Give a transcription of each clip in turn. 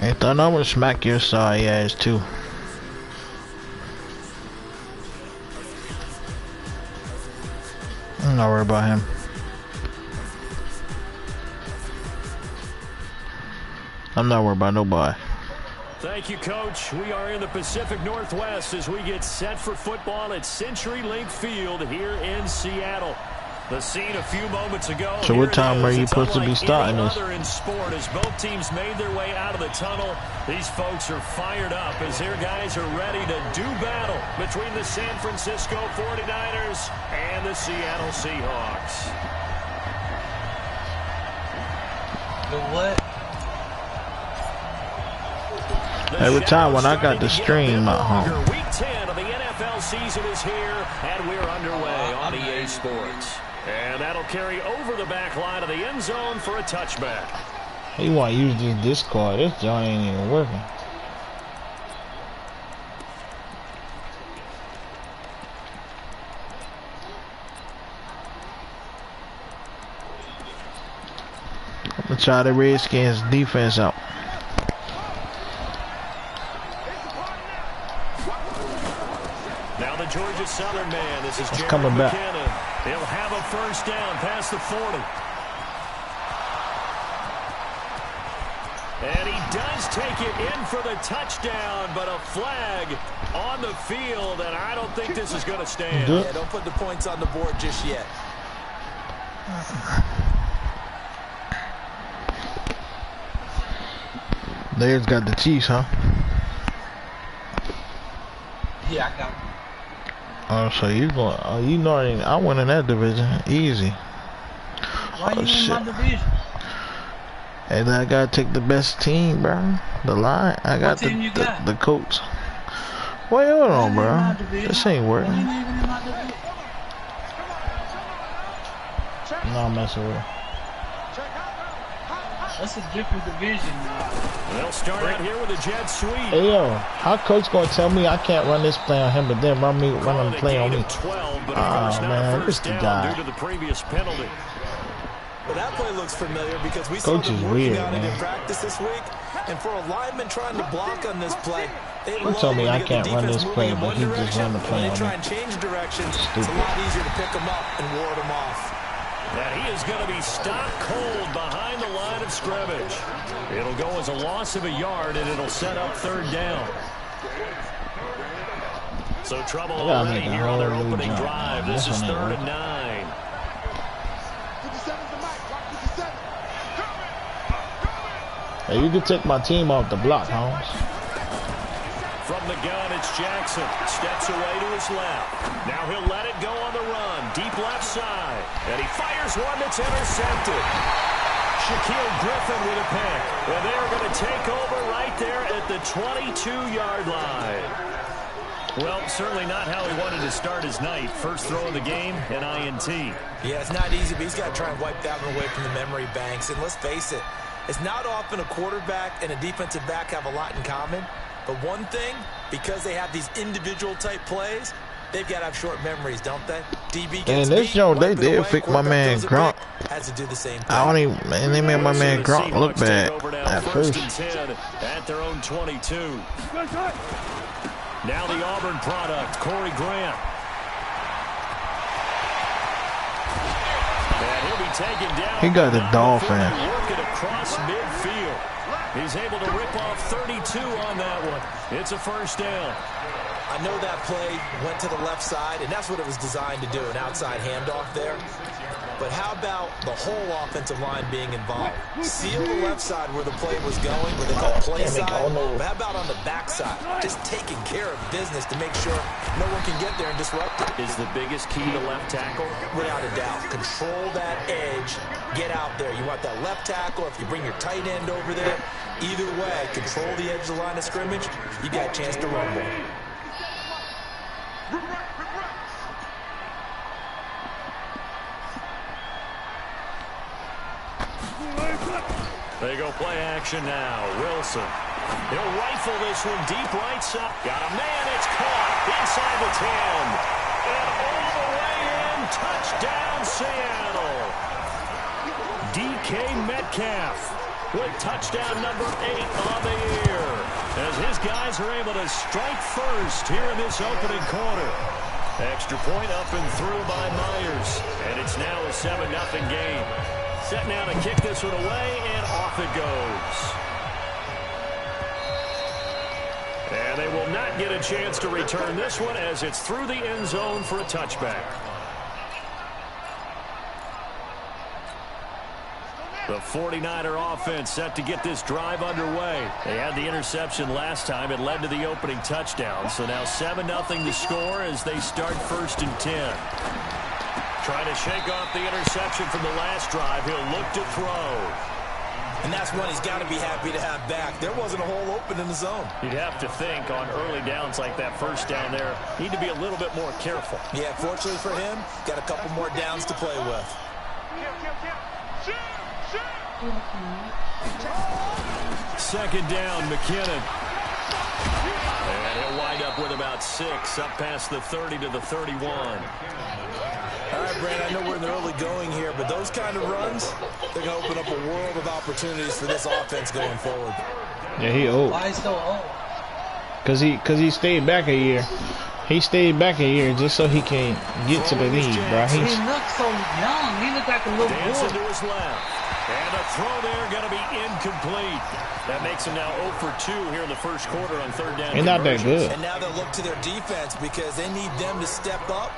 I thought I would smack your sorry ass too. I'm not worried about him. I'm not worried about nobody. Thank you, Coach. We are in the Pacific Northwest as we get set for football at CenturyLink Field here in Seattle. The scene a few moments ago. So what time are you supposed to be starting this? In sport, as both teams made their way out of the tunnel, these folks are fired up as their guys are ready to do battle between the San Francisco 49ers and the Seattle Seahawks. The what? Every time when I got the stream at home. Week 10 of the NFL season is here, and we're underway on EA Sports. And that'll carry over the back line of the end zone for a touchback. He want to use this Discord. This joint ain't even working. I'm gonna try the Redskins defense out. Now the Georgia Southern man. This is Jared coming back. McKinnon. He'll have a first down past the 40. And he does take it in for the touchdown, but a flag on the field, and I don't think this is going to stand. Yeah, don't put the points on the board just yet. There's got the Chiefs, huh? Yeah, I got it. Oh, so you going? Oh, you know I win in that division, easy. Why you in my division? And I gotta take the best team, bro. The line. I got the coach. Wait, hold on, bro. This ain't working. No, I'm messing with it. That's a different division. They'll start out here with a jet sweep. Hey, yo, how coach gonna tell me I can't run this play on him, but then run the play on me? 12, but man, this the guy. due to the previous penalty. Well, that play looks familiar because we Coach saw is them working weird, on it man. in practice this week. And for a lineman trying to block on this play, they Don't tell me when I you get the can't run defense this moving play, in but one he just direction. run the play When on they try me. and change directions, it's Stupid. a lot easier to pick them up and ward them off. And he is going to be stopped cold behind the line of scrimmage. It'll go as a loss of a yard, and it'll set up third down. So trouble already here on their opening drive. This is 3rd and 9. Hey, you can take my team off the block, Holmes. From the gun, it's Jackson. Steps away to his left. Now he'll let it go on the run. Deep left side. And he fires one that's intercepted. Shaquille Griffin with a pick. And they're going to take over right there at the 22-yard line. Well, certainly not how he wanted to start his night. First throw of the game, an INT. Yeah, it's not easy, but he's got to try and wipe that one away from the memory banks. And let's face it, it's not often a quarterback and a defensive back have a lot in common. But one thing, because they have these individual type plays, they've got to have short memories, don't they? DB gets and this joint, they did fix my man Gronk. Has to do the same thing. I don't even, man, they made my man Gronk look bad at first. 1st and 10 at their own 22. Now the Auburn product, Corey Grant. And he'll be taken down. He got the Dolphin. Working across midfield. He's able to rip off 32 on that one. It's a first down. I know that play went to the left side, and that's what it was designed to do, an outside handoff there. But how about the whole offensive line being involved? Seal the left side where the play was going, where they call play side. But how about on the back side? Just taking care of business to make sure no one can get there and disrupt it. Is the biggest key to left tackle? Without a doubt. Control that edge. Get out there. You want that left tackle. If you bring your tight end over there, either way, control the edge of the line of scrimmage, you got a chance to rumble. They go play action now. Wilson. He'll rifle this one deep right side. Got a man. It's caught inside the 10. And all the way in. Touchdown, Seattle. DK Metcalf. with touchdown number 8 on the year, as his guys are able to strike first here in this opening quarter. Extra point up and through by Myers, and it's now a 7-0 game. Set now to kick this one away, and off it goes. And they will not get a chance to return this one as it's through the end zone for a touchback. The 49er offense set to get this drive underway. They had the interception last time. It led to the opening touchdown. So now 7-0 to score as they start 1st and 10. Trying to shake off the interception from the last drive. He'll look to throw. And that's one he's got to be happy to have back. There wasn't a hole open in the zone. You'd have to think on early downs like that first down there, need to be a little bit more careful. Yeah, fortunately for him, got a couple more downs to play with. Second down, McKinnon. And he'll wind up with about 6, up past the 30 to the 31. All right, Brandon, I know we're in the early going here, but those kind of runs, they're going to open up a world of opportunities for this offense going forward. Yeah, he old. Why is he so old? Cause he stayed back a year. He stayed back a year just so he can get to the league, bro. He looks so young. He looks like a little Dancing boy. to his left. And a throw there going to be incomplete. That makes him now 0 for 2 here in the first quarter on 3rd down. They're not that good. And now they'll look to their defense because they need them to step up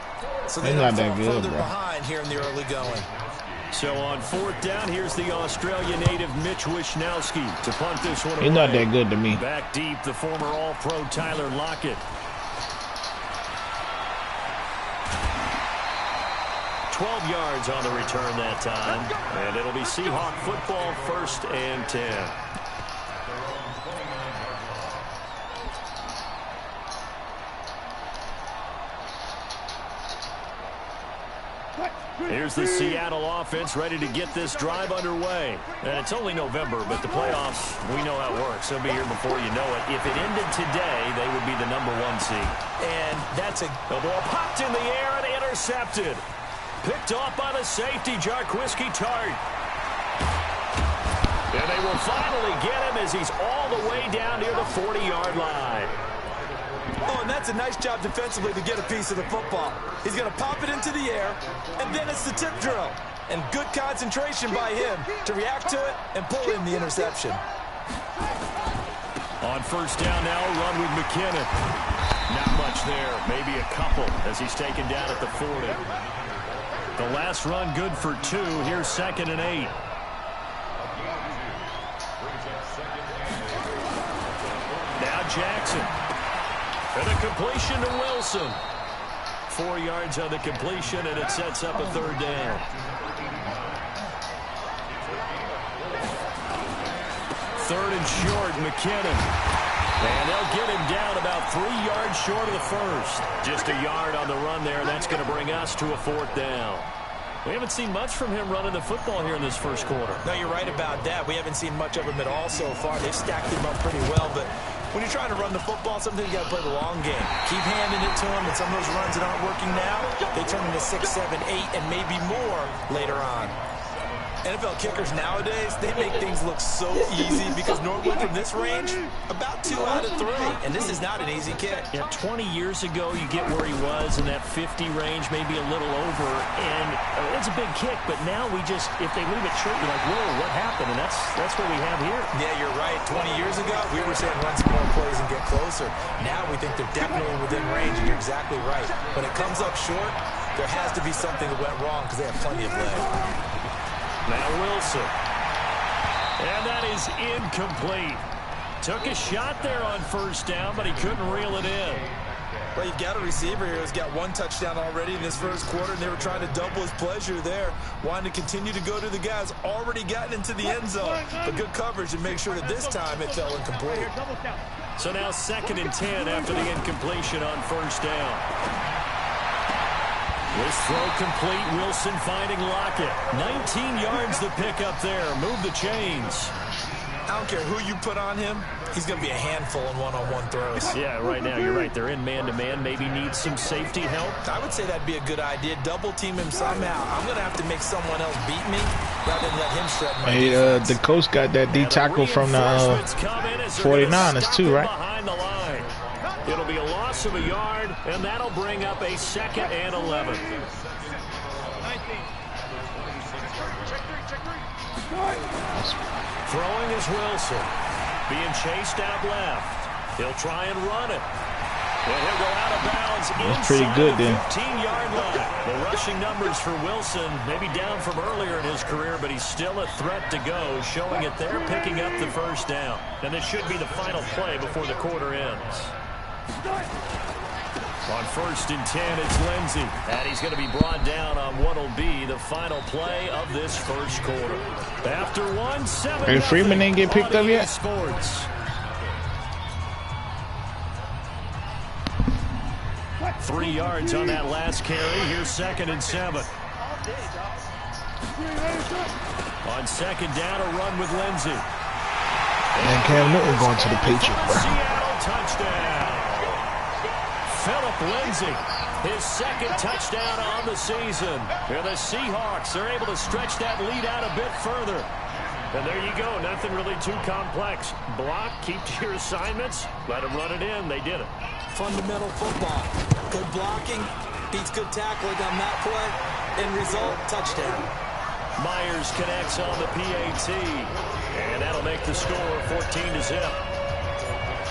so they They're don't not that fall good, further bro. behind here in the early going. So on 4th down, here's the Australia native Mitch Wishnowski to punt this one away. He's not that good to me. Back deep, the former All-Pro Tyler Lockett. 12 yards on the return that time. And it'll be Seahawk football, 1st and 10. Here's the Seattle offense ready to get this drive underway. And it's only November, but the playoffs, we know how it works. They'll be here before you know it. If it ended today, they would be the #1 seed. And that's The ball popped in the air and intercepted. Picked off by the safety, Jarquiski Tart. And they will finally get him as he's all the way down near the 40-yard line. Oh, and that's a nice job defensively to get a piece of the football. He's going to pop it into the air, and then it's the tip drill. And good concentration by him to react to it and pull in the interception. On 1st down now, run with McKinnon. Not much there, maybe a couple as he's taken down at the 40. The last run good for 2. Here's 2nd and 8. Now Jackson. And a completion to Wilson. 4 yards on the completion, and it sets up a 3rd down. 3rd and short, McKinnon. And they'll get him down about 3 yards short of the 1st. Just a yard on the run there. That's going to bring us to a 4th down. We haven't seen much from him running the football here in this first quarter. No, you're right about that. We haven't seen much of him at all so far. They've stacked him up pretty well, but when you're trying to run the football, sometimes you got to play the long game. Keep handing it to him, and some of those runs that aren't working now, they turn into 6, 7, 8, and maybe more later on. NFL kickers nowadays, they make things look so easy because normally from this range, about 2 out of 3. And this is not an easy kick. Yeah, 20 years ago, you get where he was in that 50 range, maybe a little over. And it's a big kick, but now we just, if they leave it short, you're like, whoa, what happened? And that's what we have here. Yeah, you're right. 20 years ago, we were saying run some more plays and get closer. Now we think they're definitely within range, and you're exactly right. When it comes up short, there has to be something that went wrong because they have plenty of leg. Now Wilson. And that is incomplete. Took a shot there on 1st down, but he couldn't reel it in. Well, you've got a receiver here who's got 1 touchdown already in this first quarter, and they were trying to double his pleasure there, wanting to continue to go to the guys already gotten into the end zone. But good coverage to make sure that this time it fell incomplete. So now 2nd and 10 after the incompletion on 1st down. This throw complete. Wilson finding Lockett. 19 yards to pick up there. Move the chains. I don't care who you put on him. He's going to be a handful in one-on-one throws. Yeah, right now, you're right. They're in man-to-man. Maybe needs some safety help. I would say that'd be a good idea. Double team him somehow. I'm going to have to make someone else beat me. rather than let him shred my Hey, defense. the coach got that D tackle from the 49ers too, right? Behind the line. It'll be a loss of a yard, and that'll bring up a 2nd and 11. Throwing is Wilson. Being chased out left. He'll try and run it. And he'll go out of bounds. That's pretty good then. 15-yard line. The rushing numbers for Wilson maybe down from earlier in his career, but he's still a threat to go, showing it there, picking up the first down. And this should be the final play before the quarter ends. On 1st and 10, it's Lindsey. And he's going to be brought down on what will be the final play of this first quarter. After 1-7. Hey, Freeman didn't get picked up yet? Sports. 3 yards on that last carry. Here's 2nd and 7. On 2nd down, a run with Lindsey. And Cam Newton going to the Patriots, bro. Seattle touchdown. Philip Lindsey, his 2nd touchdown on the season. And the Seahawks are able to stretch that lead out a bit further. And there you go. Nothing really too complex. Block, keep to your assignments, let them run it in. They did it. Fundamental football. Good blocking beats good tackling on that play. End result, touchdown. Myers connects on the PAT. And that'll make the score 14-0.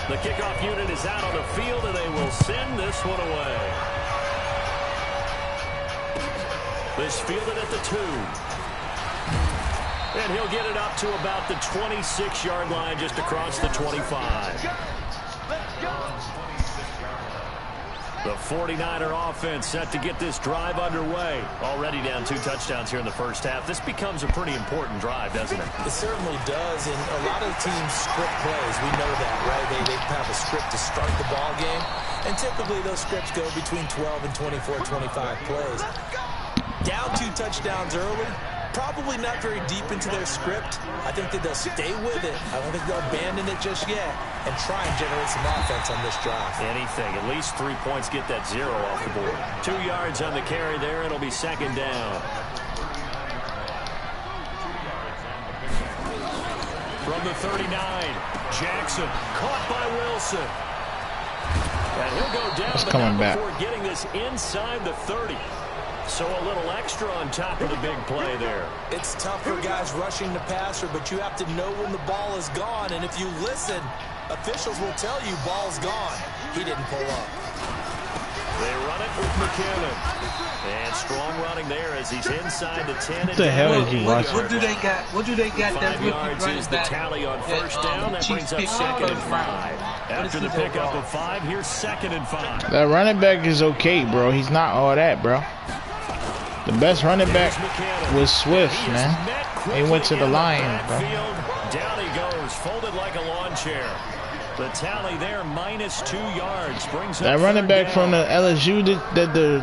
The kickoff unit is out on the field, and they will send this one away. This fielded at the 2. And he'll get it up to about the 26-yard line, just across the 25. The 49er offense set to get this drive underway. Already down 2 touchdowns here in the first half. This becomes a pretty important drive, doesn't it? It certainly does, and a lot of teams script plays. We know that, right? They have a script to start the ball game, and typically those scripts go between 12 and 24, 25 plays. Down 2 touchdowns early. Probably not very deep into their script. I think that they'll stay with it. I don't think they'll abandon it just yet and try and generate some offense on this drive. Anything. At least 3 points, get that 0 off the board. 2 yards on the carry there. It'll be 2nd down. From the 39, Jackson caught by Wilson. And he'll go down It's coming back before getting this inside the 30. So a little extra on top of the big play there. It's tough for guys rushing the passer, but you have to know when the ball is gone. And if you listen, officials will tell you ball's gone. He didn't pull up. They run it with McKinnon. And strong running there as he's inside the 10. What the hell is he rushing? What do they got? What do they got? 5 yards is the tally on first down. That brings up 2nd and 5. After the pickup of 5, here's 2nd and 5. That running back is okay, bro. He's not all that, bro. The best running back was Swift, man. He went to the Lions, bro. Down he goes, folded like a lawn chair. The tally there, -2 yards. Brings that running back from the LSU that the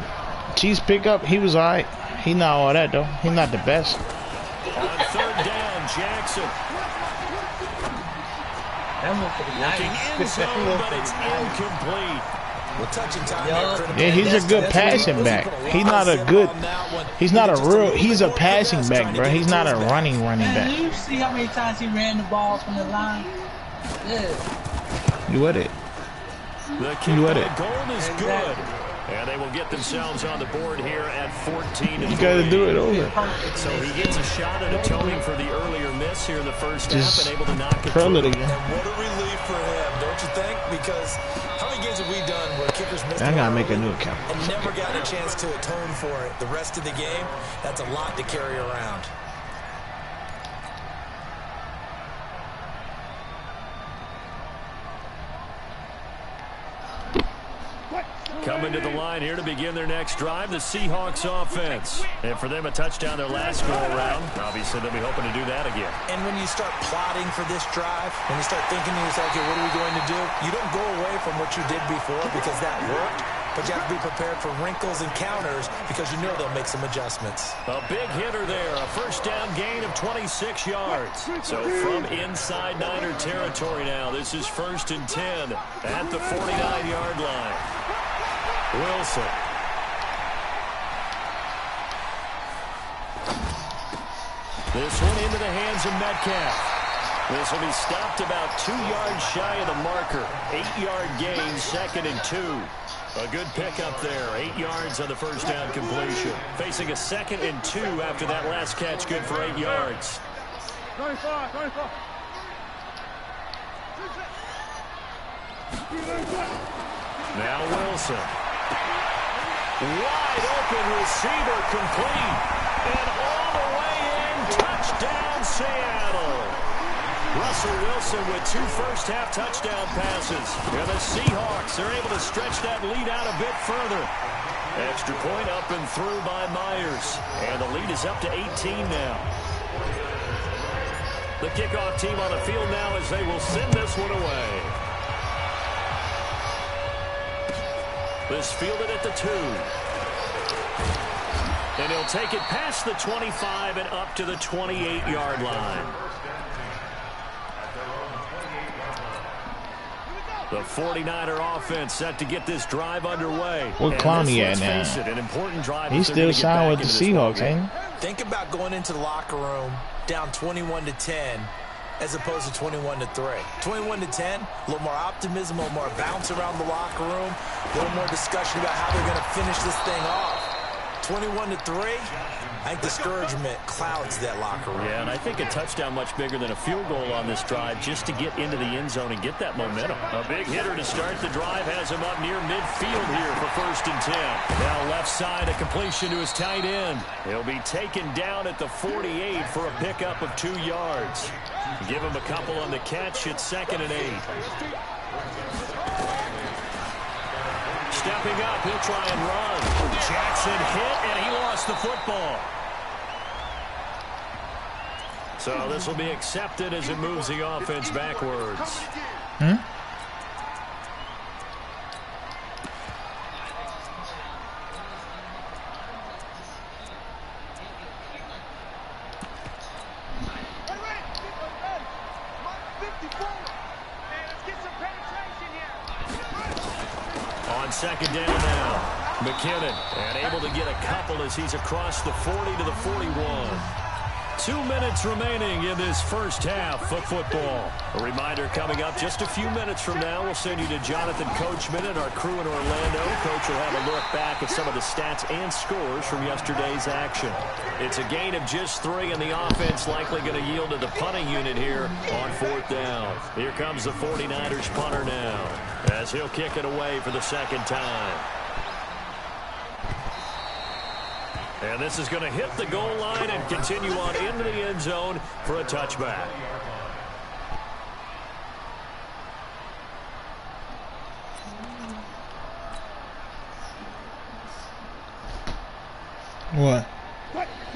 Chiefs pick up, he was all right. He not all that, though. He's not the best. On 3rd down, Jackson. That one for the Looking in zone, but it's incomplete. Yeah, he's a good passing back. He's not a good. He's not a real. He's a passing back, bro. He's not a running Man, back. you see how many times he ran the ball from the line? Yeah. You at it? The kick goal is good. And they will get themselves on the board here at 14. You got to do it over. So he gets a shot at atoning for the earlier miss here in the first Just half and able to knock it curl it through. again. And what a relief for him, don't you think? Because how many games have we done where kickers missed I gotta make a new account. and never got a chance to atone for it? The rest of the game, that's a lot to carry around. Coming to the line here to begin their next drive, the Seahawks offense. And for them, a touchdown their last go-around. Obviously, they'll be hoping to do that again. And when you start plotting for this drive, when you start thinking to yourself, okay, what are we going to do? You don't go away from what you did before because that worked, but you have to be prepared for wrinkles and counters because you know they'll make some adjustments. A big hitter there, a first down gain of 26 yards. So from inside Niner territory now, this is 1st and 10 at the 49-yard line. Wilson. The This one into the hands of Metcalf. This will be stopped about 2 yards shy of the marker. 8-yard gain, 2nd and 2. A good pickup there. 8 yards on the first down completion. Facing a 2nd and 2 after that last catch, good for 8 yards. 25. Now Wilson. Wide open receiver complete. And all the way in. Touchdown Seattle. Russell Wilson with 2 first-half touchdown passes. And the Seahawks are able to stretch that lead out a bit further. Extra point up and through by Myers. And the lead is up to 18 now. The kickoff team on the field now as they will send this one away. This fielded at the 2. And he'll take it past the 25 and up to the 28-yard line. The 49er offense set to get this drive underway. What Clowney at now? An important drive. He's still signed with the Seahawks, ain't he? Think about going into the locker room down 21-10 as opposed to 21-3. 21-10, a little more optimism, a little more bounce around the locker room, a little more discussion about how they're going to finish this thing off. 21-3, I think discouragement clouds that locker room. Yeah, and I think a touchdown much bigger than a field goal on this drive just to get into the end zone and get that momentum. A big hitter to start the drive has him up near midfield here for 1st and 10. Now left side, a completion to his tight end. He'll be taken down at the 48 for a pickup of 2 yards. Give him a couple on the catch at 2nd and 8. Stepping up, he'll try and run. Jackson hit, and he lost the football. So this will be accepted as it moves the offense backwards. On 2nd down now, McKinnon, and able to get a couple as he's across the 40 to the 41. 2 minutes remaining in this first half of football. A reminder coming up just a few minutes from now. We'll send you to Jonathan Coachman and our crew in Orlando. Coach will have a look back at some of the stats and scores from yesterday's action. It's a gain of just 3, and the offense likely going to yield to the punting unit here on 4th down. Here comes the 49ers punter now as he'll kick it away for the 2nd time. And this is going to hit the goal line and continue on into the end zone for a touchback. What?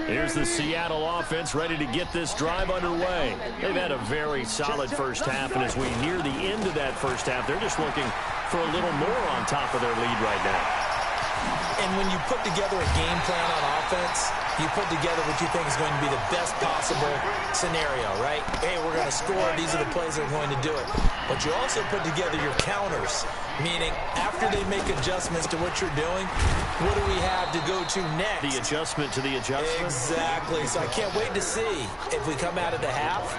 Here's the Seattle offense ready to get this drive underway. They've had a very solid first half, and as we near the end of that first half, they're just looking for a little more on top of their lead right now. And when you put together a game plan on offense, you put together what you think is going to be the best possible scenario, right? Hey, we're going to score. These are the plays that are going to do it. But you also put together your counters, meaning after they make adjustments to what you're doing, what do we have to go to next? The adjustment to the adjustment? Exactly. So I can't wait to see if we come out of the half,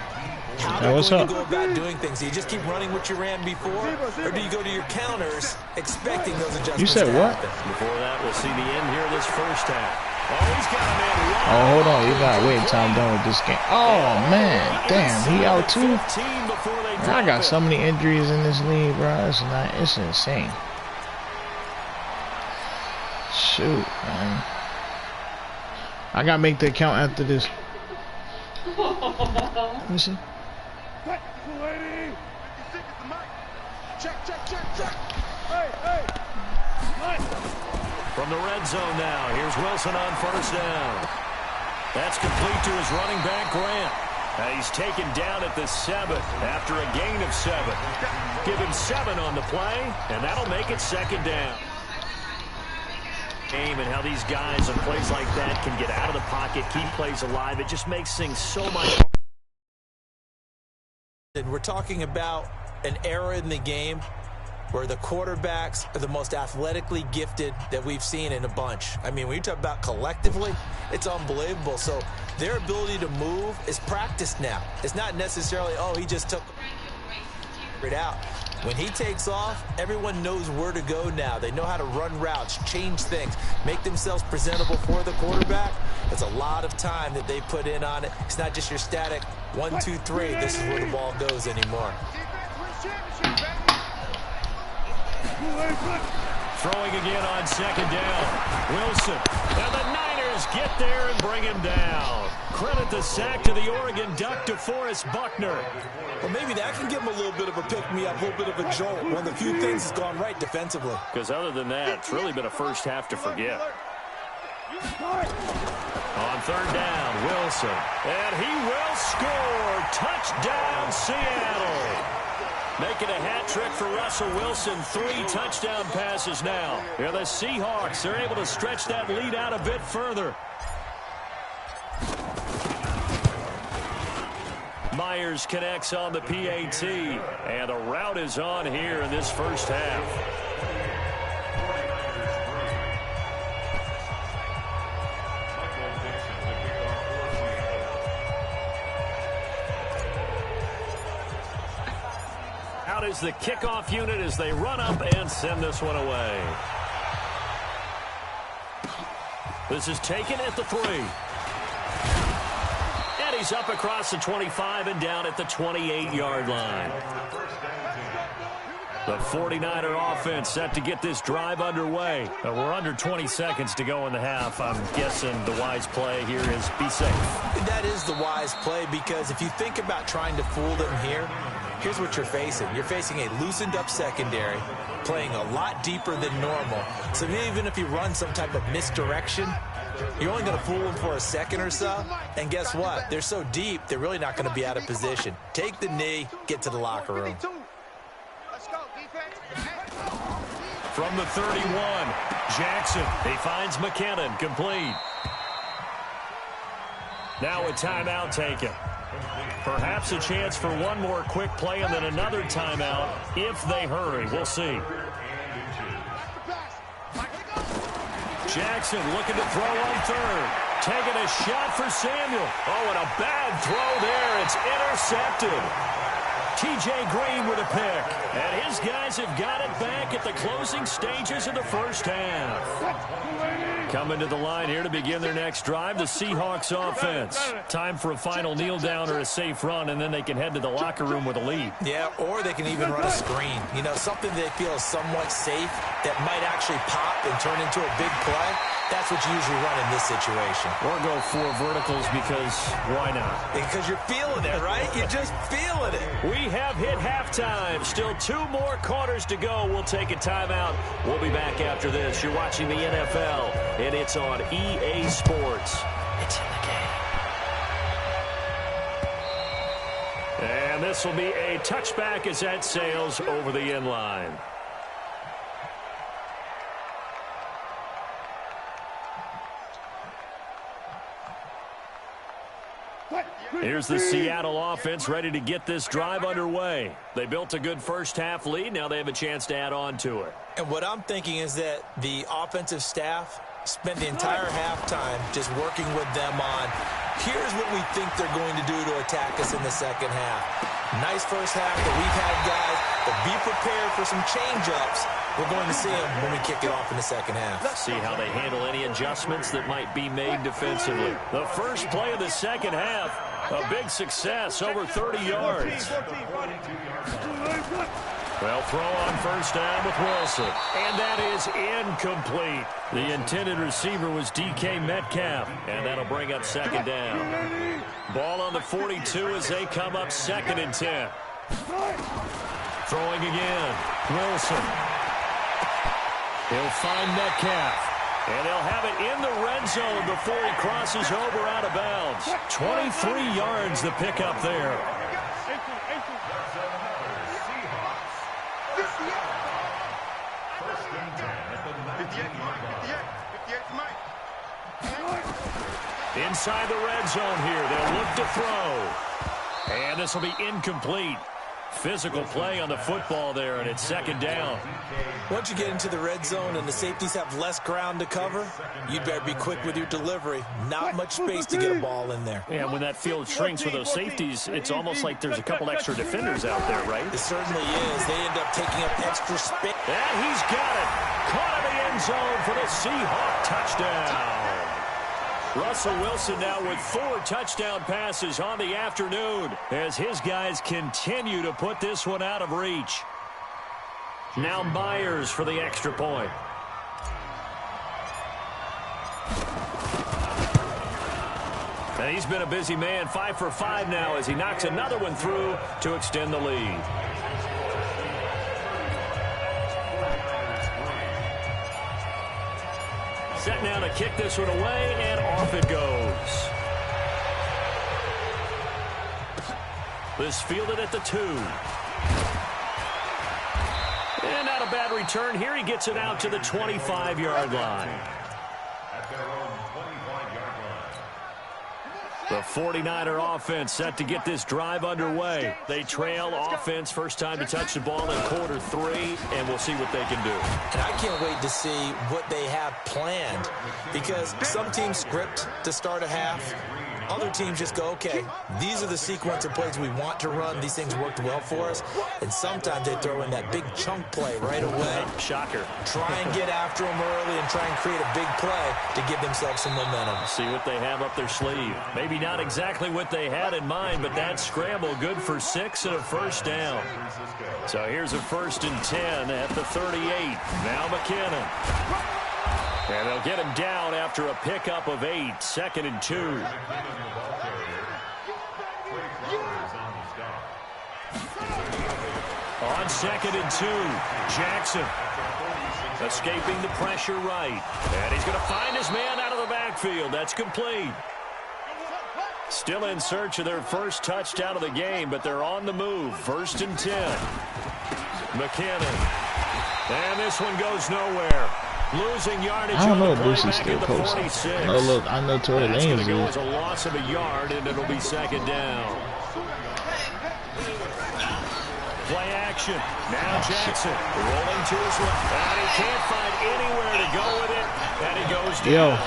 how they're what's going up? to go about doing things. Do you just keep running what you ran before, or do you go to your counters expecting those adjustments You said to what? happen? Before that, we'll see the end here of this first half. Oh, he's got him in. Oh, hold on. You gotta wait until I'm done with this game. Oh, man. Damn, he out too? Man, I got so many injuries in this league, bro. It's insane. Shoot, man. I gotta make the account after this. Let me see. From the red zone now, here's Wilson on 1st down. That's complete to his running back, Grant. He's taken down at the 7 after a gain of 7. Give him 7 on the play, and that'll make it 2nd down. Game and how these guys on plays like that can get out of the pocket, keep plays alive. It just makes things so much harder. And we're talking about an era in the game where the quarterbacks are the most athletically gifted that we've seen in a bunch. I mean, when you talk about collectively, it's unbelievable. So their ability to move is practiced now. It's not necessarily, oh, he just took it out. When he takes off, everyone knows where to go now. They know how to run routes, change things, make themselves presentable for the quarterback. It's a lot of time that they put in on it. It's not just your static 1, 2, 3. This is where the ball goes anymore. Throwing again on second down. Wilson. And the Niners get there and bring him down. Credit the sack to the Oregon Duck, DeForest Buckner. Well, maybe that can give him a little bit of a pick-me-up, a little bit of a jolt. One of the few things that's gone right defensively. Because other than that, it's really been a first half to forget. On third down, Wilson. And he will score. Touchdown, Seattle. Making a hat trick for Russell Wilson. 3 touchdown passes now. Yeah, the Seahawks are able to stretch that lead out a bit further. Myers connects on the PAT. And a route is on here in this first half. Out is the kickoff unit as they run up and send this one away. This is taken at the 3. And he's up across the 25 and down at the 28-yard line. The 49er offense set to get this drive underway. We're under 20 seconds to go in the half. I'm guessing the wise play here is be safe. That is the wise play, because if you think about trying to fool them here, here's what you're facing. You're facing a loosened-up secondary, playing a lot deeper than normal. So even if you run some type of misdirection, you're only going to fool them for a second or so. And guess what? They're so deep, they're really not going to be out of position. Take the knee, get to the locker room. From the 31, Jackson. He finds McKinnon, complete. Now a timeout taken. Perhaps a chance for one more quick play and then another timeout if they hurry. We'll see. Jackson looking to throw on third. Taking a shot for Samuel. Oh, and a bad throw there. It's intercepted. T.J. Green with a pick. And his guys have got it back at the closing stages of the first half. Coming to the line here to begin their next drive, the Seahawks offense. Time for a final kneel down or a safe run, and then they can head to the locker room with a lead. Yeah, or they can even run a screen. You know, something they feel is somewhat safe that might actually pop and turn into a big play. That's what you usually run in this situation. Or go 4 verticals because why not? Because you're feeling it, right? You're just feeling it. We have hit halftime. Still 2 more quarters to go. We'll take a timeout. We'll be back after this. You're watching the NFL, and it's on EA Sports. It's in the game. And this will be a touchback as that sails over the end line. Here's the Seattle offense ready to get this drive underway. They built a good first-half lead. Now they have a chance to add on to it. And what I'm thinking is that the offensive staff spent the entire halftime just working with them on, here's what we think they're going to do to attack us in the second half. Nice first half that we've had, guys, but be prepared for some change-ups. We're going to see them when we kick it off in the second half. Let's see how they handle any adjustments that might be made defensively. The first play of the second half, a big success, over 30 yards. Well, throw on first down with Wilson. And that is incomplete. The intended receiver was DK Metcalf. And that'll bring up second down. Ball on the 42 as they come up 2nd and 10. Throwing again. Wilson. He'll find Metcalf. And they'll have it in the red zone before he crosses over out of bounds. 23 yards the pickup there. Inside the red zone here, they'll look to throw. And this will be incomplete. Physical play on the football there, and it's second down. Once you get into the red zone and the safeties have less ground to cover, you'd better be quick with your delivery. Not much space to get a ball in there. And when that field shrinks with those safeties, it's almost like there's a couple extra defenders out there, right? It certainly is. They end up taking up extra space. And he's got it. Caught in the end zone for the Seahawk touchdown. Russell Wilson now with 4 touchdown passes on the afternoon as his guys continue to put this one out of reach. Now Myers for the extra point. And he's been a busy man, 5 for 5 now as he knocks another one through to extend the lead. Set now to kick this one away, and off it goes. This fielded at the 2. And not a bad return here. He gets it out to the 25-yard line. The 49er offense set to get this drive underway. They trail offense, first time to touch the ball in quarter 3, and we'll see what they can do. And I can't wait to see what they have planned, because some teams script to start a half. Other teams just go, okay, these are the sequence of plays we want to run. These things worked well for us. And sometimes they throw in that big chunk play right away. Shocker. Try and get after them early and try and create a big play to give themselves some momentum. See what they have up their sleeve. Maybe not exactly what they had in mind, but that scramble good for 6 and a first down. So here's a 1st and 10 at the 38. Now McKinnon. And they'll get him down after a pickup of 8, 2nd and 2. On 2nd and 2, Jackson escaping the pressure right. And he's going to find his man out of the backfield. That's complete. Still in search of their first touchdown of the game, but they're on the move. 1st and 10. McKinnon. And this one goes nowhere. Losing yardage. I don't know if on the Bruce play is back still at the posting. 46. Oh, look, I know Tory That's Lanez going to go is. as a loss of a yard, and it'll be 2nd down. Play action. Now Jackson rolling to his left. And he can't find anywhere to go with it. And he goes down.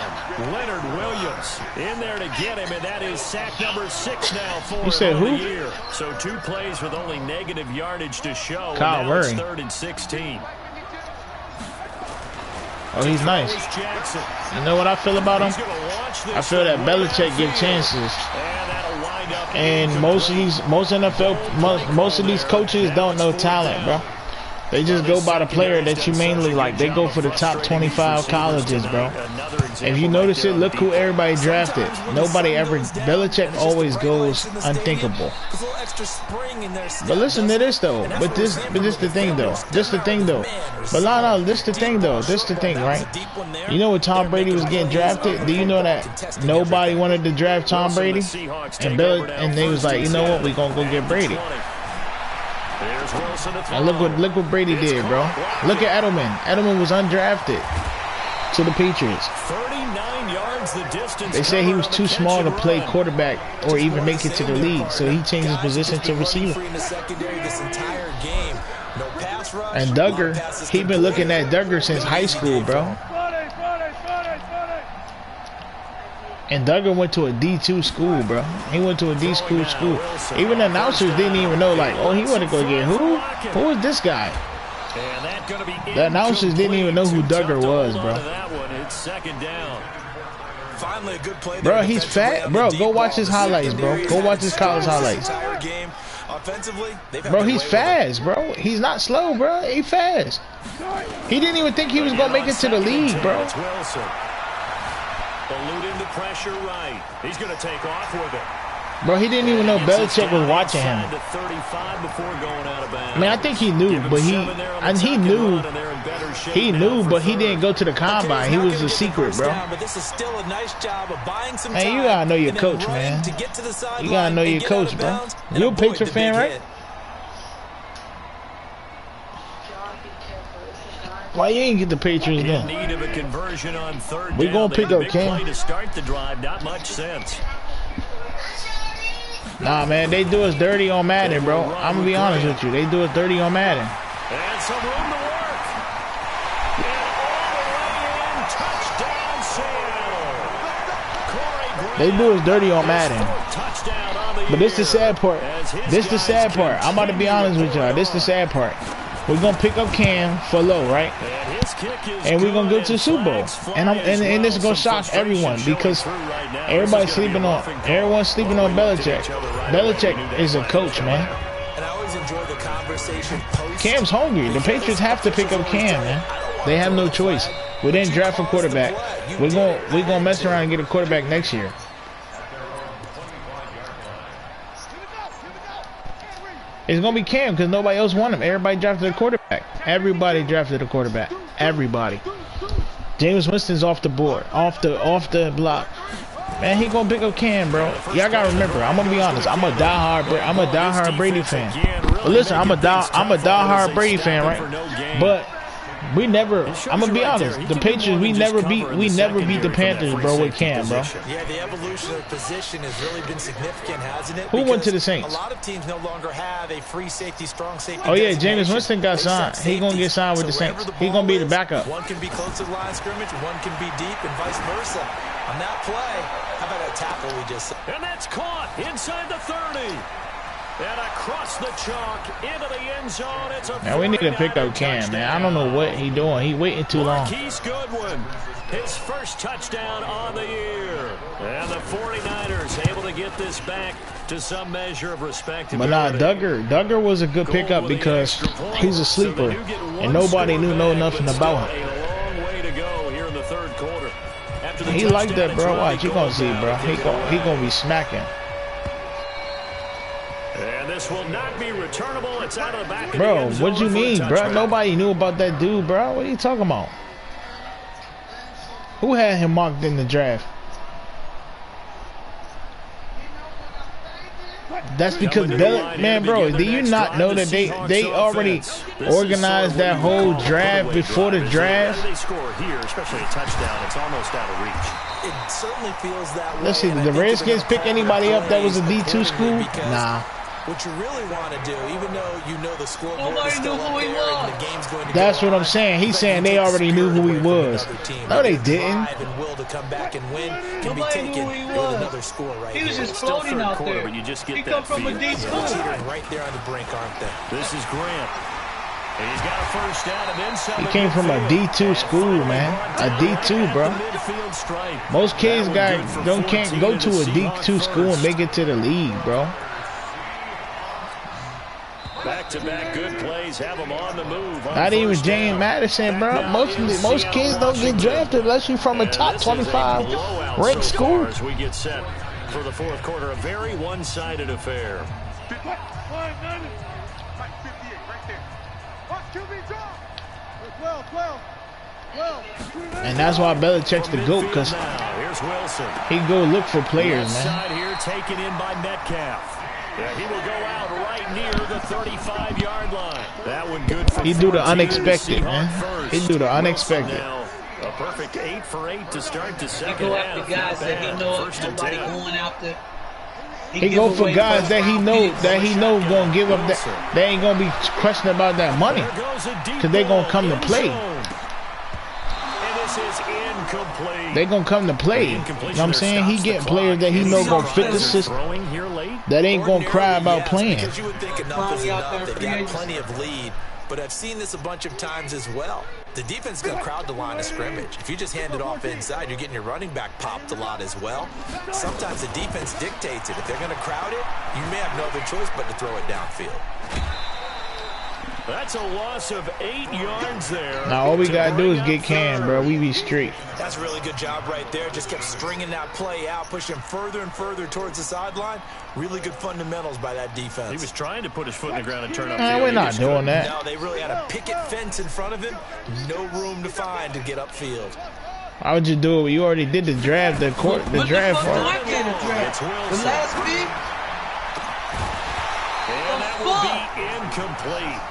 Leonard Williams in there to get him, and that is sack number 6 now for him on the year. So 2 plays with only negative yardage to show. Kyle and now Murray. It's 3rd and 16. Oh, he's nice. You know what I feel about him? I feel that Belichick give chances, and most of these coaches don't know talent, bro. They just go by the player that you mainly like. They go for the top 25 colleges, bro. If you notice it, look who everybody drafted. Nobody ever. Belichick always goes unthinkable. But listen to this though. But this the thing though. This the thing though. But no, this the thing though. This the thing, right? You know when Tom Brady was getting drafted? Do you know that nobody wanted to draft Tom Brady? And they was like, you know what? We gonna go get Brady. And look what Brady did, bro. Look at Edelman. Edelman was undrafted to the Patriots. 39 yards the distance. They say he was too small to play quarterback or even make it to the league, so he changed his position to receiver. And Duggar, he been looking at Duggar since high school, bro. And Duggar went to a D2 school, bro. He went to a D2 school. Even the announcers didn't even know, like, oh, he want to go get who? Who is this guy? The announcers didn't even know who Duggar was, bro. Bro, he's fat. Bro, go watch his highlights, bro. Go watch his college highlights. Bro, he's fast, bro. He's not slow, bro. He fast. He didn't even think he was going to make it to the league, bro. Eluding the pressure right. He's going to take off with it. Bro, he didn't even know Belichick was watching him. I mean, I think he knew, but he knew, but he didn't go to the combine. He was a secret, bro. Man, you gotta know your coach, man. You gotta know your coach, bro. You a Patriot fan, right? Why you ain't get the Patriots then? We gonna pick up Cam. To start the drive, not much sense. Nah, man, they do us dirty on Madden, bro. I'm gonna be honest with you. They do us dirty on Madden. And some room to work. And all the way in. Touchdown, Seattle. They do us dirty on Madden. But this the sad part. This the sad part. I'm about to be honest with y'all. This the sad part. We're gonna pick up Cam for low, right? And we're gonna go to the Super Bowl. And this is gonna shock everyone because everybody's sleeping on Belichick. Belichick is a coach, man. And I always enjoy the conversation post. Cam's hungry. The Patriots have to pick up Cam, man. They have no choice. We didn't draft a quarterback. We're gonna mess around and get a quarterback next year. It's gonna be Cam because nobody else won him. Everybody drafted a quarterback. Everybody drafted a quarterback. Everybody. James Winston's off the board, off the block. Man, he gonna pick up Cam, bro. Y'all gotta remember. I'm gonna be honest. I'm a diehard Brady fan. But listen, I'm a diehard Brady fan, right? But we never. I'm gonna be honest. The Patriots, we never beat the Panthers, bro, with Cam, bro. Yeah, the evolution of position has really been significant, hasn't it? Who went to the Saints? A lot of teams no longer have a free safety, strong safety. Oh yeah, James Winston got signed. He gonna get signed with the Saints. He gonna be the backup. One can be close to the line of scrimmage, one can be deep, and vice versa. On that play, how about that tackle we just saw? And that's caught inside the 30. And across the chalk into the end zone. It's a man, we need to pick up Cam, man. I don't know what he doing. He waiting too long. Marquise Goodwin, his first touchdown on the year. And the 49ers able to get this back to some measure of respect. But nah, Duggar was a good pickup because he's a sleeper, and nobody knew nothing about him. A long way to go here in the third quarter. He like that, bro. Watch, you gonna see, bro. He gonna be smacking. And this will not be returnable. It's out of the back. Bro, what you mean, bro? Nobody knew about that dude, bro. What are you talking about? Who had him marked in the draft? That's because man, bro, do you not know that they already organized that whole draft before the draft? They score here, especially a touchdown. It's almost out of reach. It certainly feels that way. Let's see, did the Redskins pick anybody up that was a D2 school? Nah. What you really want to do, even though you know the scoreboard is still up there and the game's going to that's what I'm saying. He's saying they already knew who he was. No, they didn't. And will to come back and win can be taken with another score right here. He was just Still floating third out quarter, there. but you just get He that come from a feel. D school. Teetering right there on the brink, aren't they? This is Grant. And he's got a first down and then some. He came from a D2 school, man. A D2, bro. Most kids can't go to a D2 school and make it to the league, bro. Back-to-back good plays have them on the move. Not even James Madison, bro. Most kids don't get drafted unless you're from a top 25 ranked school. As we get set for the fourth quarter, a very one-sided affair. And that's why Belichick's the GOAT, because he go look for players, man. Side here taken in by Metcalf. Yeah, he will go out right near the 35-yard line. That one good for he do the unexpected, man. He do the unexpected. A perfect 8 for 8 to start the second He go half. after guys that he knows nobody going after. He go for guys that he know gonna give up that. They ain't gonna be questioning about that money, because they gonna come to play. They gonna come to play. You know what I'm saying? He getting players that he know gonna fit the system, that ain't gonna cry about playing. Because you would think enough is enough. They've got plenty of lead, but I've seen this a bunch of times as well. The defense is going to crowd the line of scrimmage. If you just hand it off inside, you're getting your running back popped a lot as well. Sometimes the defense dictates it. If they're going to crowd it, you may have no other choice but to throw it downfield. That's a loss of 8 yards there. Now all we gotta do is get Cam, bro. We be straight. That's a really good job right there. Just kept stringing that play out, pushing further and further towards the sideline. Really good fundamentals by that defense. He was trying to put his foot in the ground and turn up. We're not doing that. No, they really had a picket fence in front of him. No room to find to get upfield. Why would you do it? You already did the draft, the draft for The last pick. And that will be incomplete.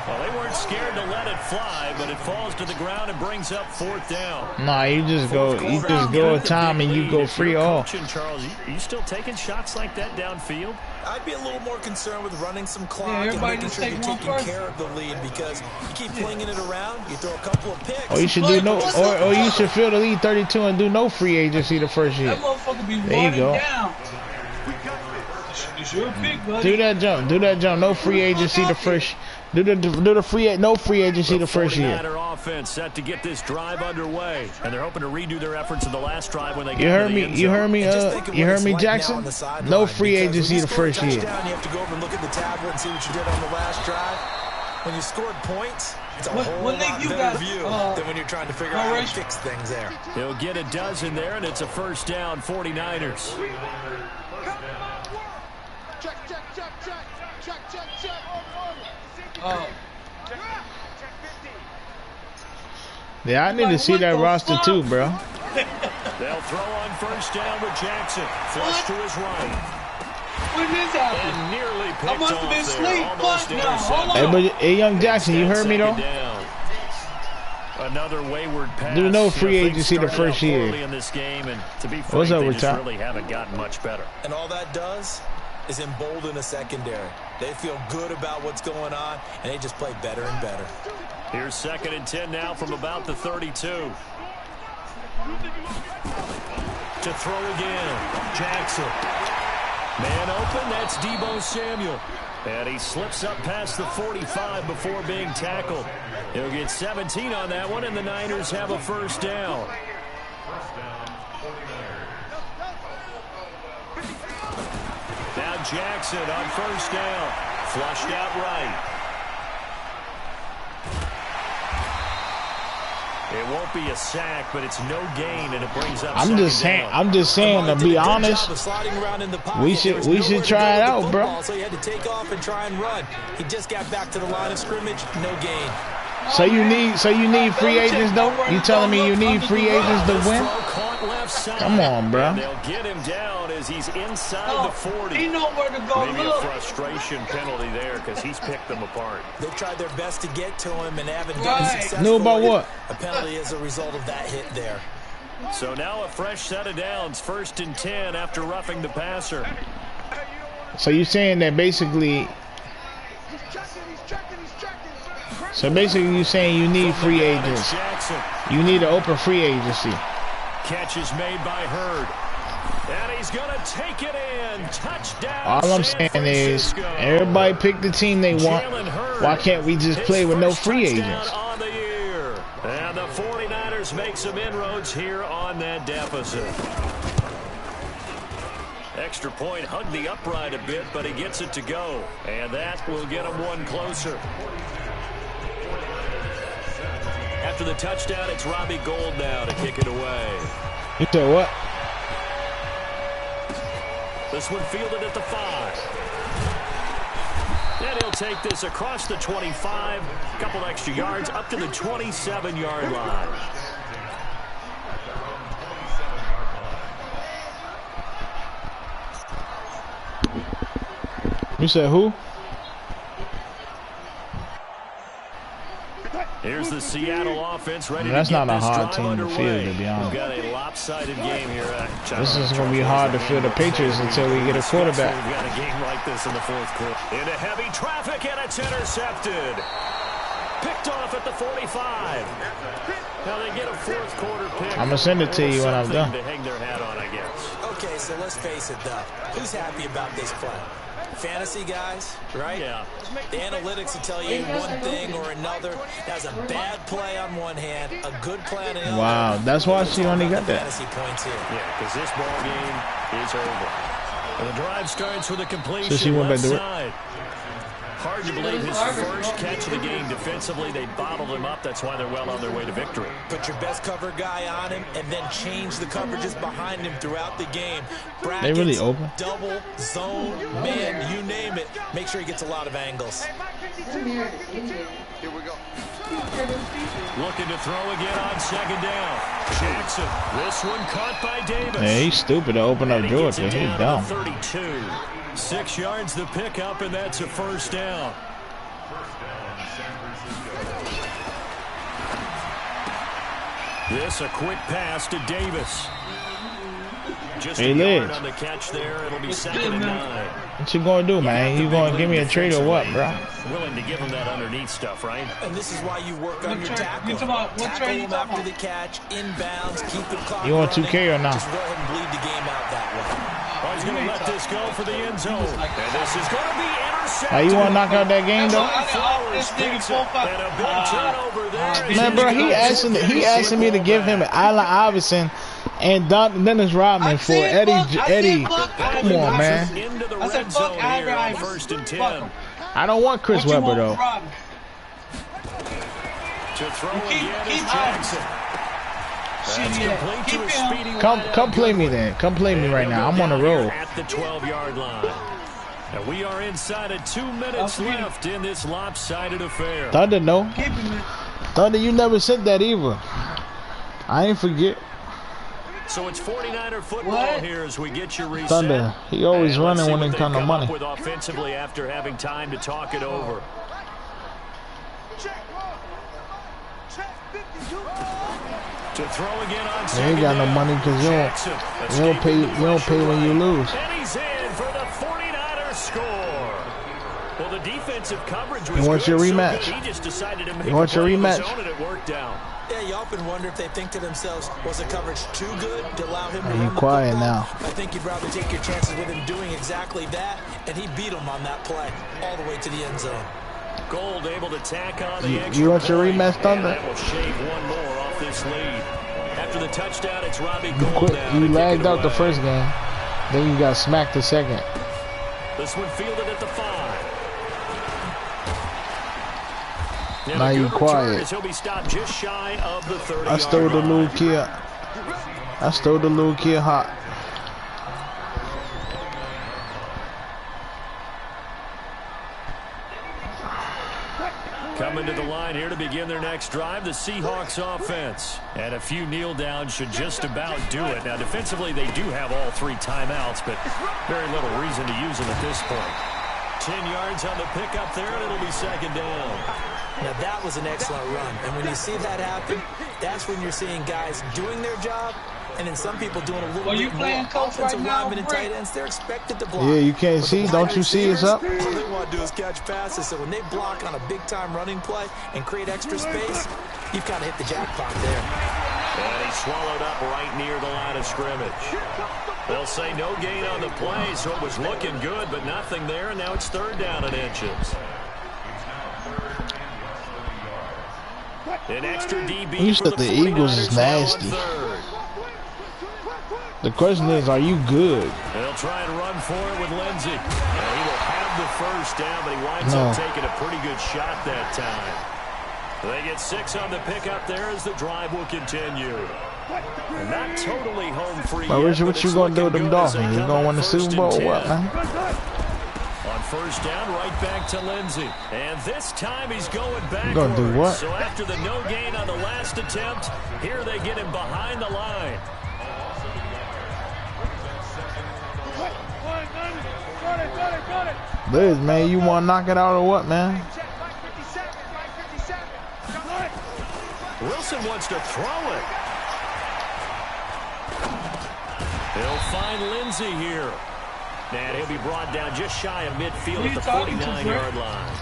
Well, they weren't scared to let it fly, but it falls to the ground and brings up 4th down. Nah, you just go with time and you go free all. Charles, are you still taking shots like that downfield? I'd be a little more concerned with running some clock and making sure you're taking care of the lead, because you keep flinging it around, you throw a couple of picks. Or you should do no, or you should fill the lead 32 and do no free agency the first year. That motherfucker be there you go. Down. It's your pick, buddy. Do that jump. No free agency the first. No free agency the first year. Offense set to get this drive underway, and they're hoping to redo their efforts in the last drive when they You heard me, Jackson. No free agency the first year. You have to go over and look at the tablet and see what you did on the last drive. When you scored points, it's a whole lot better view than when you're trying to figure out how to fix things there. He'll get a dozen there, and it's a first down, 49ers. Yeah, I need to see that roster too, bro. They'll throw on first down with Jackson. Flush to his right. When this happened? And nearly picked I must have been asleep. Hey, young Jackson, you heard me though? Another wayward pass. Do no free agency the first year. In this game, and to be frank, what's up they with just really haven't gotten much better. And all that does is embolden a secondary. They feel good about what's going on, and they just play better and better. Here's 2nd and 10 now from about the 32. To throw again, Jackson. Man open, that's Deebo Samuel. And he slips up past the 45 before being tackled. He'll get 17 on that one, and the Niners have a first down. Now Jackson on first down. Flushed out right. It won't be a sack, but it's no gain, and it brings up. I'm just saying. To be honest, we should try it out, bro. So he had to take off and try and run. He just got back to the line of scrimmage, no gain. So you need free agents though? You telling me you need free agents to win? Come on, bro. And they'll get him down as he's inside the 40. He know where to go. Maybe a frustration penalty there because he's picked them apart. They've tried their best to get to him and haven't done it successfully. Knew about what? A penalty as a result of that hit there. So now a fresh set of downs, 1st and 10 after roughing the passer. So you're saying that basically. So basically you're saying you need free agents. You need an open free agency. Catch is made by Hurd. And he's going to take it in. Touchdown. All I'm saying is everybody pick the team they want. Why can't we just play with no free agents? On the year. And the 49ers make some inroads here on that deficit. Extra point hugged the upright a bit, but he gets it to go. And that will get him one closer. After the touchdown, it's Robbie Gould now to kick it away. You said what? This one fielded at the 5. And he'll take this across the 25. A couple extra yards up to the 27-yard line. You said who? Here's the Seattle offense ready That's to get not a this hard drive team to field, to be honest. We've got a lopsided game here. This is going to be hard to field the Patriots until we get a quarterback. We've got a game like this in the 4th quarter. Into heavy traffic, and it's intercepted. Picked off at the 45. Now they get a 4th quarter pick. I'm going to send it to you when I'm done. To hang their hat on, I guess. Okay, so let's face it, though. Who's happy about this play? Fantasy guys, right? Yeah. The analytics will tell you one thing or another. That's a bad play on one hand, a good play on the other. Wow, that's why she only got that. Fantasy points here. Yeah, because this ball game is over. And the drive starts with a completion. So she went back to work. Hard to believe his first catch of the game defensively. They bottled him up. That's why they're well on their way to victory. Put your best cover guy on him and then change the coverages behind him throughout the game. Brackets, they really open. Double, zone, man, you name it. Make sure he gets a lot of angles. Here we go. Looking to throw again on 2nd down. Jackson. This one caught by Davis. Yeah, he's stupid to open up Georgia. He's dumb. 32. 6 yards the pickup, and that's a first down. This a quick pass to Davis. Just Hey, a yard Liz. on the catch there. It'll be 2nd and 9. What you gonna do, man? You gonna give me a trade or what, bro? Willing to give him that underneath stuff, right? And this is why you work on your tackle. You talking about what Tackle trade you him talking after about? the catch, inbounds, keep the clock You want running. 2K or not? Just go ahead and bleed the game out that way. Oh, he's going to let this go for the end zone. And this is going to be intercepted. How you wanna knock out that game though? Flowers picks it. And a big turnover there. Man, bro, he asking me to give him Allen Iverson and Dennis Rodman for Eddie. Come on, man. Into the I said red fuck zone here on Iverson. 1st and 10. Fuck him. I don't want Chris What you Webber want, though. Robin? To throw Keep again is Iverson. Jackson. Shit, That's yeah. complete Keep to a him. speedy Come wideout. play me then. Come play me right now. I'm on the road. At the 12-yard line. And we are inside of 2 minutes Okay. left in this lopsided affair. Thunder, no. Keep him, man. Thunder, you never said that either. I ain't forget. So it's 49er football What? here as we get you reset. Thunder, he always And let's running see when what it they've comes to come money. up with offensively after having time to talk it over. To throw again on They ain't got no money because you don't pay when you lose. And he's in for the 49ers score. Well, the defensive coverage was You want your good, so rematch? good, he just decided to make You want a your play of his rematch? own, and it worked out. Yeah, you often wonder if they think to themselves, was the coverage too good to allow him to Are you run the quiet football? now? I think you'd rather take your chances with him doing exactly that, and he beat him on that play all the way to the end zone. Gold able to tack on the You extra want your point, rematch, Thunder? and that will shave one more off this lead. After the touchdown, it's Robbie You Gould quit. now You to kick lagged it out the away. first game. Then you got smacked the second. This one fielded at the 5. And Now a you good return quiet. as he'll be stopped just shy of the 30-yard I stole the line. little kid. I stole the little kid hot. Coming to the line here to begin their next drive, the Seahawks offense. And a few kneel downs should just about do it. Now, defensively, they do have all 3 timeouts, but very little reason to use them at this point. 10 yards on the pickup there, and it'll be 2nd down. Now, that was an excellent run, and when you see that happen, that's when you're seeing guys doing their job, and then some people doing a little Are you bit playing more. coach right Offensive now, linemen and Brick? tight ends, they're expected to block. Yeah, you can't But see. the Don't wide you see it's up? receivers, all they want to do is catch passes, so when they block on a big-time running play and create extra space, you've kind of hit the jackpot there. And he's swallowed up right near the line of scrimmage. They'll say no gain on the play, so it was looking good, but nothing there, and now it's 3rd down and inches. An extra DB You for said the Eagles is 49ers now on nasty. 3rd. The question is, are you good? They'll try and run for it with Lindsey. And he will have the 1st down, but he winds No. up taking a pretty good shot that time. They get 6 on the pickup there as the drive will continue. Not totally home free Well, yet, what but you it's gonna do with looking them good as they Dolphins? You come gonna up win the 1st Super Bowl or and what, 10. man? On 1st down, right back to Lindsey. And this time he's going backwards. gonna do what? So after the no gain on the last attempt, here they get him behind the line. Liz, man, you want to knock it out or what, man? Wilson wants to throw it. He'll find Lindsey here. And he'll be brought down just shy of midfield at the 49-yard line.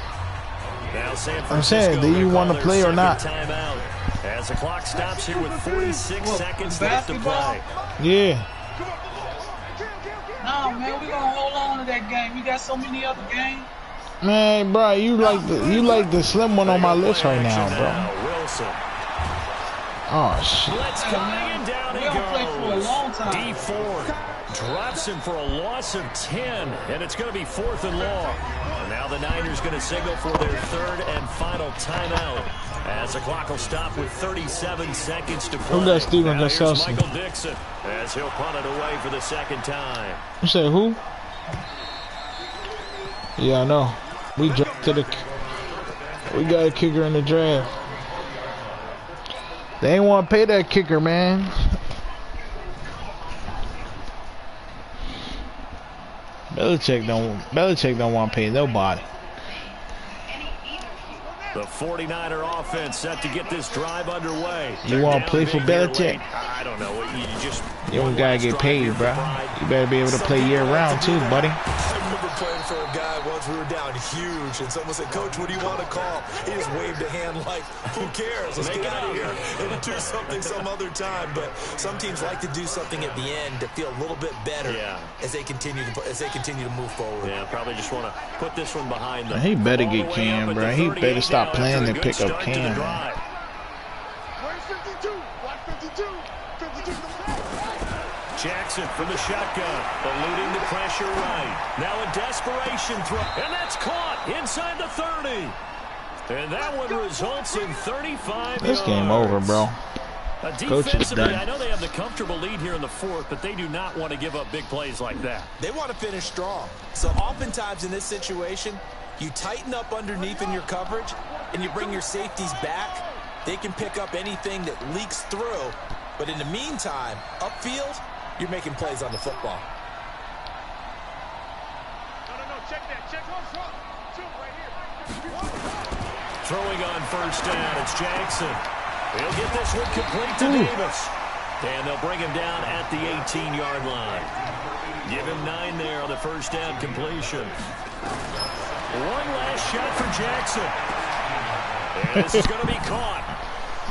Now San Francisco, I'm saying, do you want to play or not? Timeout as the clock stops here with 46 seconds left to play. Yeah. Nah, man, we gonna hold on to that game. We got so many other games. Man, bro, you like the slim one on my list right now, bro. Wilson. Oh shit. Let's go and down We he don't play for a goes. long time. D Ford drops him for a loss of 10, and it's going to be 4th and long. And now the Niners going to signal for their 3rd and final timeout as the clock will stop with 37 seconds to play. Who got Steven Now here's Gosselski? Michael Dixon as he'll punt it away for the 2nd time. You said who? Yeah, I know. We drafted we got a kicker in the draft. They ain't want to pay that kicker, man. Belichick don't want to pay nobody. The 49er offense set to get this drive underway. You want to play for Belichick? I don't know. You don't got to get paid, bro. You better be able to play year-round, too, buddy. I remember playing for a guy once. We were down huge, and someone said, "Coach, what do you want to call?" He just waved a hand like, "Who cares? Let's get out of here and do something some other time." But some teams like to do something at the end to feel a little bit better as they continue to move forward. Yeah, probably just want to put this one behind them. He better get Cam, bro. He better stop playing and pick up Cam. Where's 52? Watch 52. 52 to the back. Jackson from the shotgun, eluding the pressure right. Now a desperation throw, and that's caught inside the 30. And that one results in 35 This yards. game over, bro. Coach is done. I know they have the comfortable lead here in the fourth, but they do not want to give up big plays like that. They want to finish strong. So oftentimes in this situation, you tighten up underneath in your coverage, and you bring your safeties back. They can pick up anything that leaks through. But in the meantime, upfield, you're making plays on the football. No, check that. Check what's wrong. Two right here. Throwing on first down, it's Jackson. He'll get this one complete to Davis. And they'll bring him down at the 18-yard line. Give him 9 there on the first down completion. One last shot for Jackson. And this is going to be caught.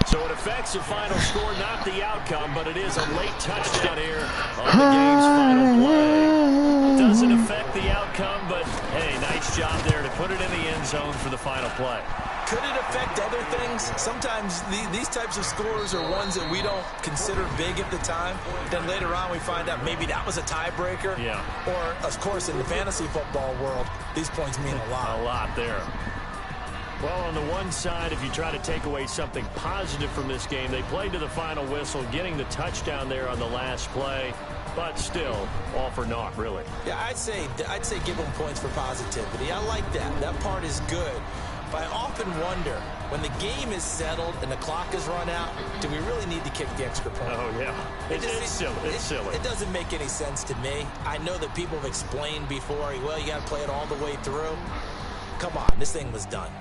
So it affects the final score, not the outcome, but it is a late touchdown here on the game's final play. Doesn't affect the outcome, but hey, nice job there to put it in the end zone for the final play. Could it affect other things? Sometimes these types of scores are ones that we don't consider big at the time. Then later on we find out maybe that was a tiebreaker. Yeah. Or, of course, in the fantasy football world, these points mean a lot. A lot there. Well, on the one side, if you try to take away something positive from this game, they played to the final whistle, getting the touchdown there on the last play, but still, all for naught, really. Yeah, I'd say give them points for positivity. I like that. That part is good. But I often wonder, when the game is settled and the clock is run out, do we really need to kick the extra point? Oh, yeah. It's silly. It's silly. It doesn't make any sense to me. I know that people have explained before, well, you got to play it all the way through. Come on, this thing was done.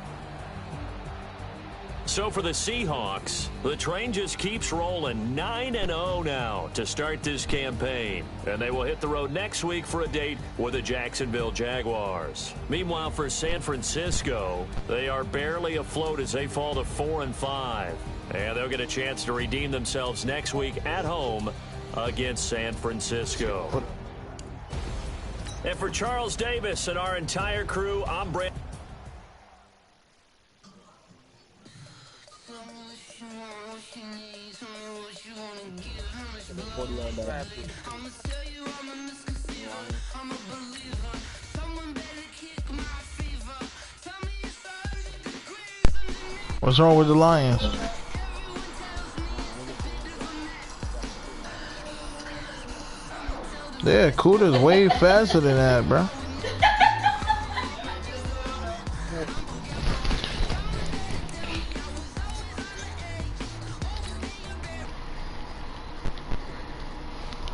So for the Seahawks, the train just keeps rolling 9-0 now to start this campaign. And they will hit the road next week for a date with the Jacksonville Jaguars. Meanwhile, for San Francisco, they are barely afloat as they fall to 4-5. And they'll get a chance to redeem themselves next week at home against San Francisco. And for Charles Davis and our entire crew, I'm Brent. What's wrong with the Lions? Yeah, Cooter's way faster than that, bro.